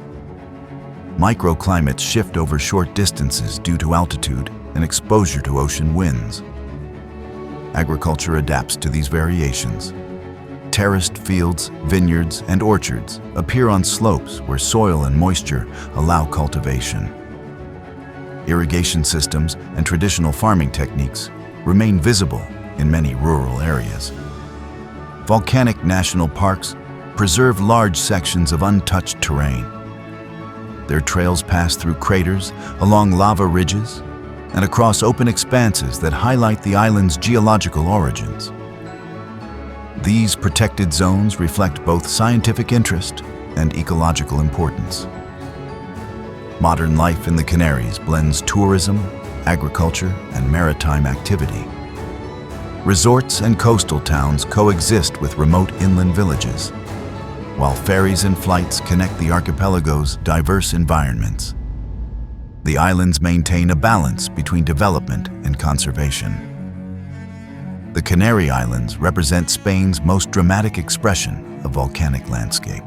Microclimates shift over short distances due to altitude and exposure to ocean winds. Agriculture adapts to these variations. Terraced fields, vineyards, and orchards appear on slopes where soil and moisture allow cultivation. Irrigation systems and traditional farming techniques remain visible in many rural areas. Volcanic national parks preserve large sections of untouched terrain. Their trails pass through craters, along lava ridges, and across open expanses that highlight the island's geological origins. These protected zones reflect both scientific interest and ecological importance. Modern life in the Canaries blends tourism, agriculture, and maritime activity. Resorts and coastal towns coexist with remote inland villages, while ferries and flights connect the archipelago's diverse environments. The islands maintain a balance between development and conservation. The Canary Islands represent Spain's most dramatic expression of volcanic landscape.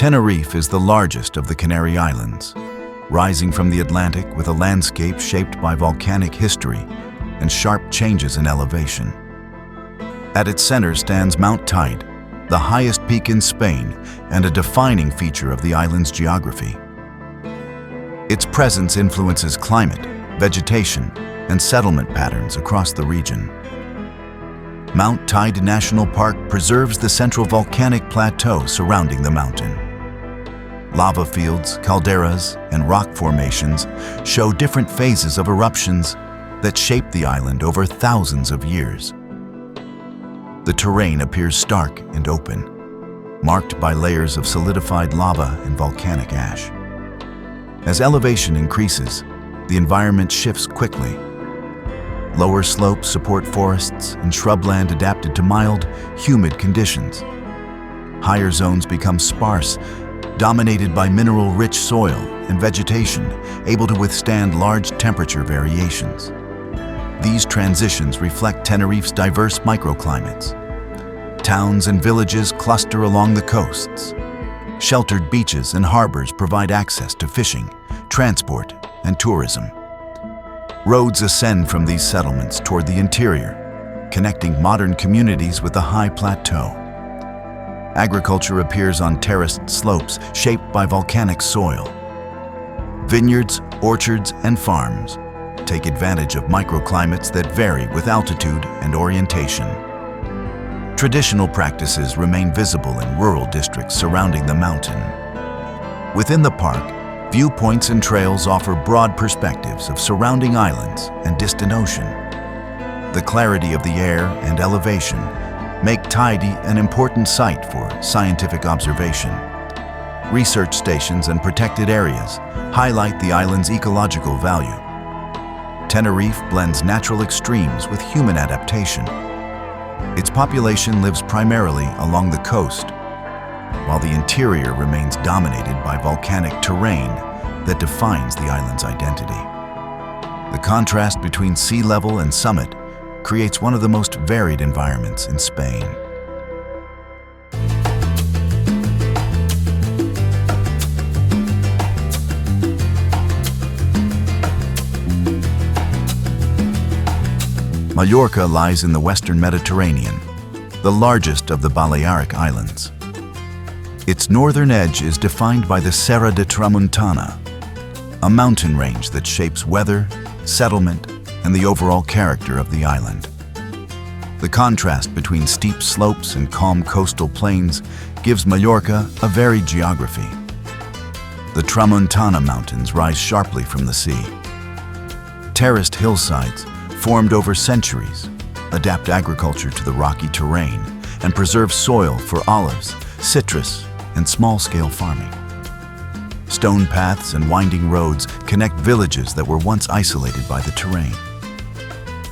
Tenerife is the largest of the Canary Islands, rising from the Atlantic with a landscape shaped by volcanic history and sharp changes in elevation. At its center stands Mount Teide, the highest peak in Spain and a defining feature of the island's geography. Its presence influences climate, vegetation, and settlement patterns across the region. Mount Teide National Park preserves the central volcanic plateau surrounding the mountain. Lava fields, calderas, and rock formations show different phases of eruptions that shape the island over thousands of years. The terrain appears stark and open, marked by layers of solidified lava and volcanic ash. As elevation increases, the environment shifts quickly. Lower slopes support forests and shrubland adapted to mild, humid conditions. Higher zones become sparse, dominated by mineral-rich soil and vegetation able to withstand large temperature variations. These transitions reflect Tenerife's diverse microclimates. Towns and villages cluster along the coasts. Sheltered beaches and harbors provide access to fishing, transport, and tourism. Roads ascend from these settlements toward the interior, connecting modern communities with the high plateau. Agriculture appears on terraced slopes shaped by volcanic soil. Vineyards, orchards, and farms take advantage of microclimates that vary with altitude and orientation. Traditional practices remain visible in rural districts surrounding the mountain. Within the park, viewpoints and trails offer broad perspectives of surrounding islands and distant ocean. The clarity of the air and elevation make Teide an important site for scientific observation. Research stations and protected areas highlight the island's ecological value. Tenerife blends natural extremes with human adaptation. Its population lives primarily along the coast, while the interior remains dominated by volcanic terrain that defines the island's identity. The contrast between sea level and summit creates one of the most varied environments in Spain. Mallorca lies in the western Mediterranean, the largest of the Balearic Islands. Its northern edge is defined by the Serra de Tramuntana, a mountain range that shapes weather, settlement, and the overall character of the island. The contrast between steep slopes and calm coastal plains gives Mallorca a varied geography. The Tramuntana Mountains rise sharply from the sea. Terraced hillsides, formed over centuries, adapt agriculture to the rocky terrain and preserve soil for olives, citrus, and small-scale farming. Stone paths and winding roads connect villages that were once isolated by the terrain.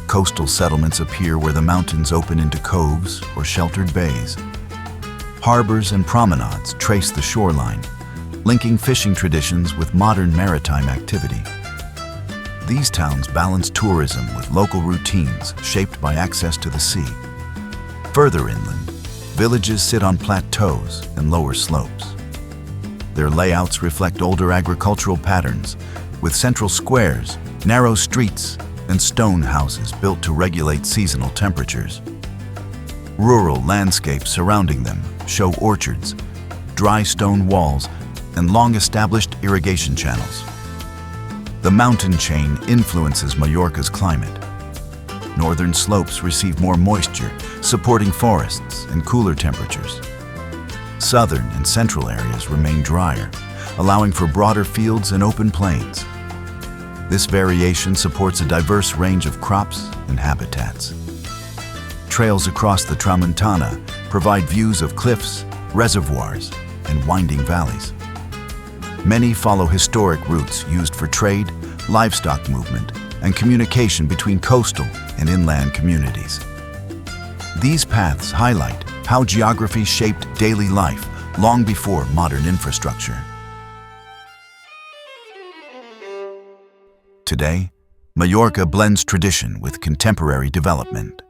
Coastal settlements appear where the mountains open into coves or sheltered bays. Harbors and promenades trace the shoreline, linking fishing traditions with modern maritime activity. These towns balance tourism with local routines shaped by access to the sea. Further inland, villages sit on plateaus and lower slopes. Their layouts reflect older agricultural patterns, with central squares, narrow streets, and stone houses built to regulate seasonal temperatures. Rural landscapes surrounding them show orchards, dry stone walls, and long-established irrigation channels. The mountain chain influences Mallorca's climate. Northern slopes receive more moisture, supporting forests and cooler temperatures. Southern and central areas remain drier, allowing for broader fields and open plains. This variation supports a diverse range of crops and habitats. Trails across the Tramuntana provide views of cliffs, reservoirs, and winding valleys. Many follow historic routes used for trade, livestock movement, and communication between coastal and inland communities. These paths highlight how geography shaped daily life long before modern infrastructure. Today, Mallorca blends tradition with contemporary development.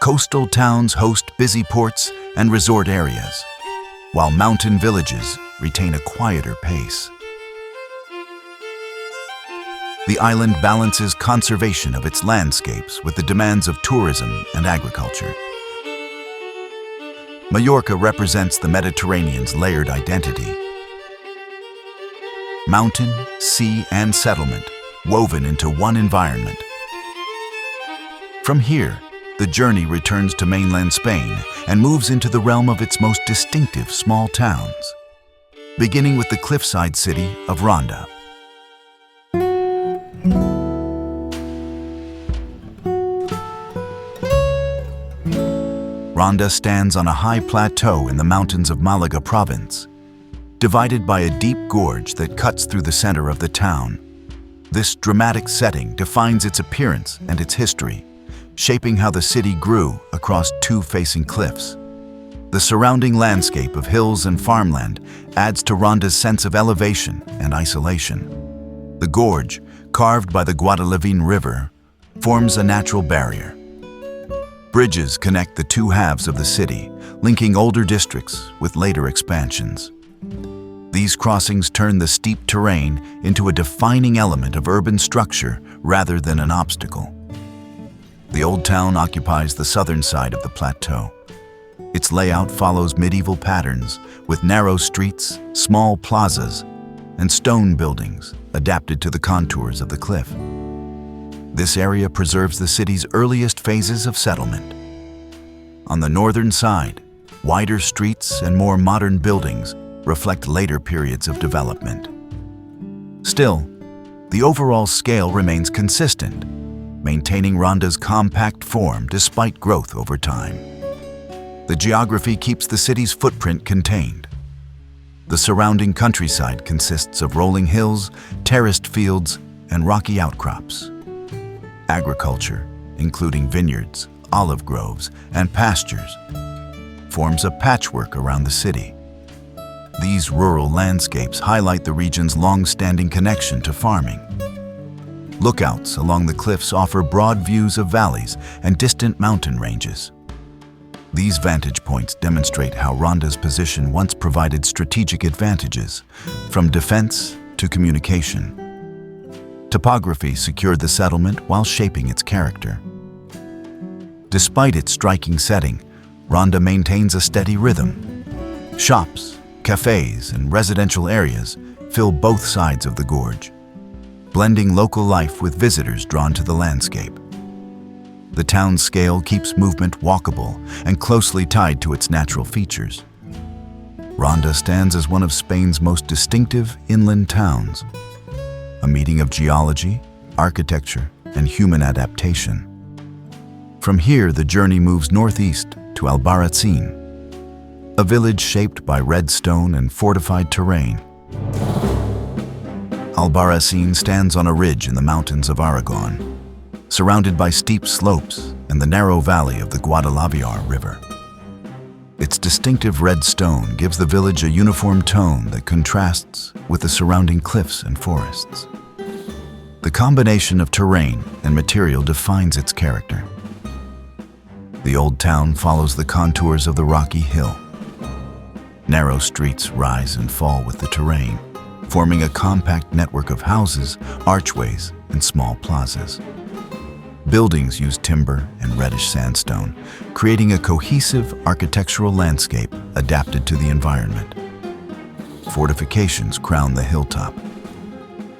Coastal towns host busy ports and resort areas, while mountain villages retain a quieter pace. The island balances conservation of its landscapes with the demands of tourism and agriculture. Mallorca represents the Mediterranean's layered identity. Mountain, sea, and settlement woven into one environment. From here, the journey returns to mainland Spain and moves into the realm of its most distinctive small towns, beginning with the cliffside city of Ronda. Ronda stands on a high plateau in the mountains of Malaga province, divided by a deep gorge that cuts through the center of the town. This dramatic setting defines its appearance and its history, shaping how the city grew across two facing cliffs. The surrounding landscape of hills and farmland adds to Ronda's sense of elevation and isolation. The gorge, carved by the Guadalquivir River, forms a natural barrier. Bridges connect the two halves of the city, linking older districts with later expansions. These crossings turn the steep terrain into a defining element of urban structure rather than an obstacle. The old town occupies the southern side of the plateau. Its layout follows medieval patterns with narrow streets, small plazas, and stone buildings adapted to the contours of the cliff. This area preserves the city's earliest phases of settlement. On the northern side, wider streets and more modern buildings reflect later periods of development. Still, the overall scale remains consistent, maintaining Ronda's compact form despite growth over time. The geography keeps the city's footprint contained. The surrounding countryside consists of rolling hills, terraced fields, and rocky outcrops. Agriculture, including vineyards, olive groves, and pastures, forms a patchwork around the city. These rural landscapes highlight the region's long-standing connection to farming. Lookouts along the cliffs offer broad views of valleys and distant mountain ranges. These vantage points demonstrate how Ronda's position once provided strategic advantages, from defense to communication. Topography secured the settlement while shaping its character. Despite its striking setting, Ronda maintains a steady rhythm. Shops, cafes, and residential areas fill both sides of the gorge, blending local life with visitors drawn to the landscape. The town's scale keeps movement walkable and closely tied to its natural features. Ronda stands as one of Spain's most distinctive inland towns, a meeting of geology, architecture, and human adaptation. From here, the journey moves northeast to Albarracín, a village shaped by red stone and fortified terrain. Albarracín stands on a ridge in the mountains of Aragon, surrounded by steep slopes and the narrow valley of the Guadalaviar River. Its distinctive red stone gives the village a uniform tone that contrasts with the surrounding cliffs and forests. The combination of terrain and material defines its character. The old town follows the contours of the rocky hill. Narrow streets rise and fall with the terrain, forming a compact network of houses, archways, and small plazas. Buildings use timber and reddish sandstone, creating a cohesive architectural landscape adapted to the environment. Fortifications crown the hilltop.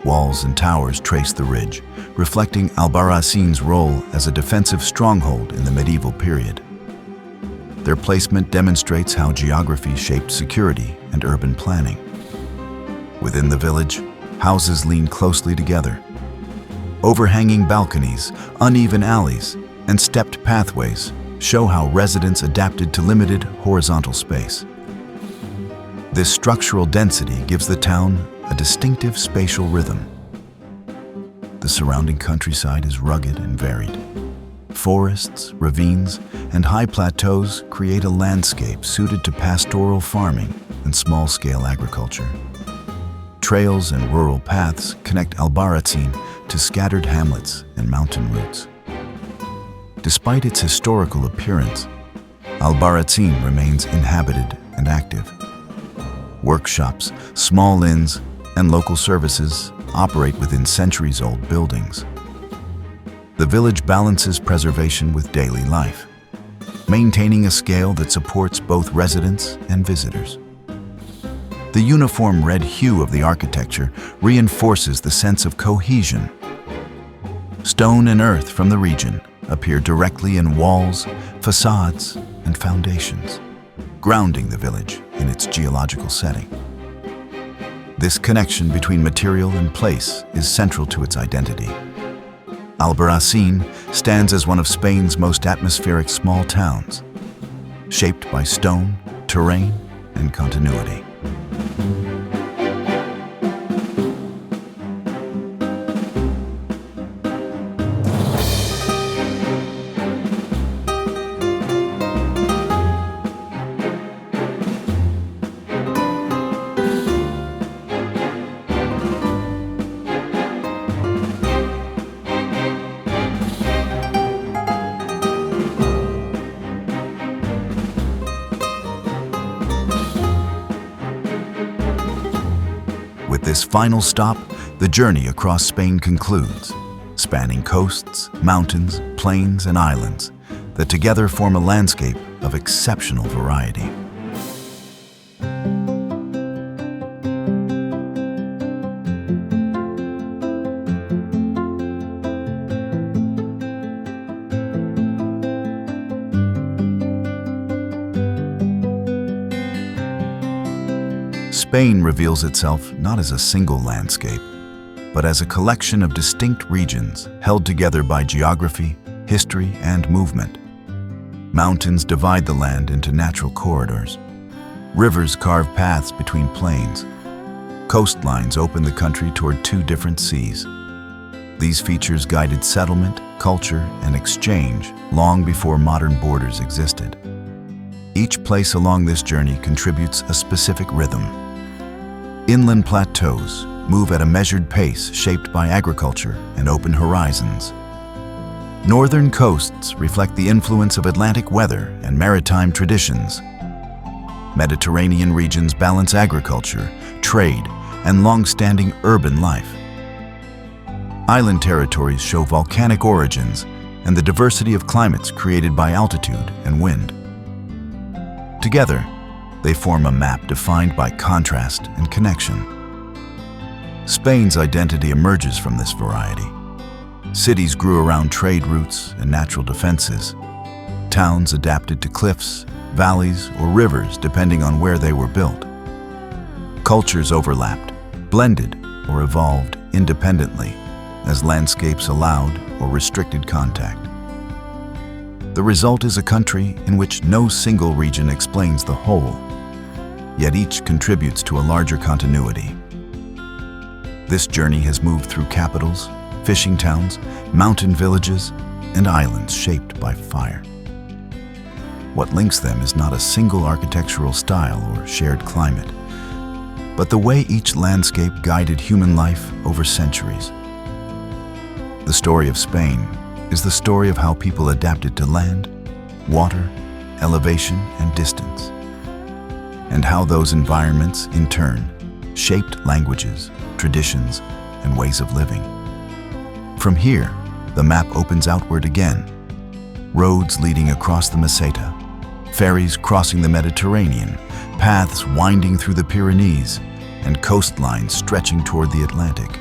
Walls and towers trace the ridge, reflecting Albarracín's role as a defensive stronghold in the medieval period. Their placement demonstrates how geography shaped security and urban planning. Within the village, houses lean closely together. Overhanging balconies, uneven alleys, and stepped pathways show how residents adapted to limited horizontal space. This structural density gives the town a distinctive spatial rhythm. The surrounding countryside is rugged and varied. Forests, ravines, and high plateaus create a landscape suited to pastoral farming and small-scale agriculture. Trails and rural paths connect Albarracín to scattered hamlets and mountain routes. Despite its historical appearance, Albarracín remains inhabited and active. Workshops, small inns, and local services operate within centuries-old buildings. The village balances preservation with daily life, maintaining a scale that supports both residents and visitors. The uniform red hue of the architecture reinforces the sense of cohesion. Stone and earth from the region appear directly in walls, facades, and foundations, grounding the village in its geological setting. This connection between material and place is central to its identity. Albarracín stands as one of Spain's most atmospheric small towns, shaped by stone, terrain, and continuity. With this final stop, the journey across Spain concludes, spanning coasts, mountains, plains, and islands that together form a landscape of exceptional variety. Spain reveals itself not as a single landscape, but as a collection of distinct regions held together by geography, history, and movement. Mountains divide the land into natural corridors. Rivers carve paths between plains. Coastlines open the country toward two different seas. These features guided settlement, culture, and exchange long before modern borders existed. Each place along this journey contributes a specific rhythm. Inland plateaus move at a measured pace shaped by agriculture and open horizons. Northern coasts reflect the influence of Atlantic weather and maritime traditions. Mediterranean regions balance agriculture, trade, and long-standing urban life. Island territories show volcanic origins and the diversity of climates created by altitude and wind. Together, they form a map defined by contrast and connection. Spain's identity emerges from this variety. Cities grew around trade routes and natural defenses. Towns adapted to cliffs, valleys, or rivers depending on where they were built. Cultures overlapped, blended, or evolved independently as landscapes allowed or restricted contact. The result is a country in which no single region explains the whole, yet each contributes to a larger continuity. This journey has moved through capitals, fishing towns, mountain villages, and islands shaped by fire. What links them is not a single architectural style or shared climate, but the way each landscape guided human life over centuries. The story of Spain is the story of how people adapted to land, water, elevation, and distance, and how those environments, in turn, shaped languages, traditions, and ways of living. From here, the map opens outward again. Roads leading across the Meseta, ferries crossing the Mediterranean, paths winding through the Pyrenees, and coastlines stretching toward the Atlantic.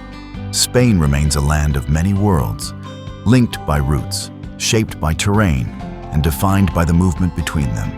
Spain remains a land of many worlds, linked by routes, shaped by terrain, and defined by the movement between them.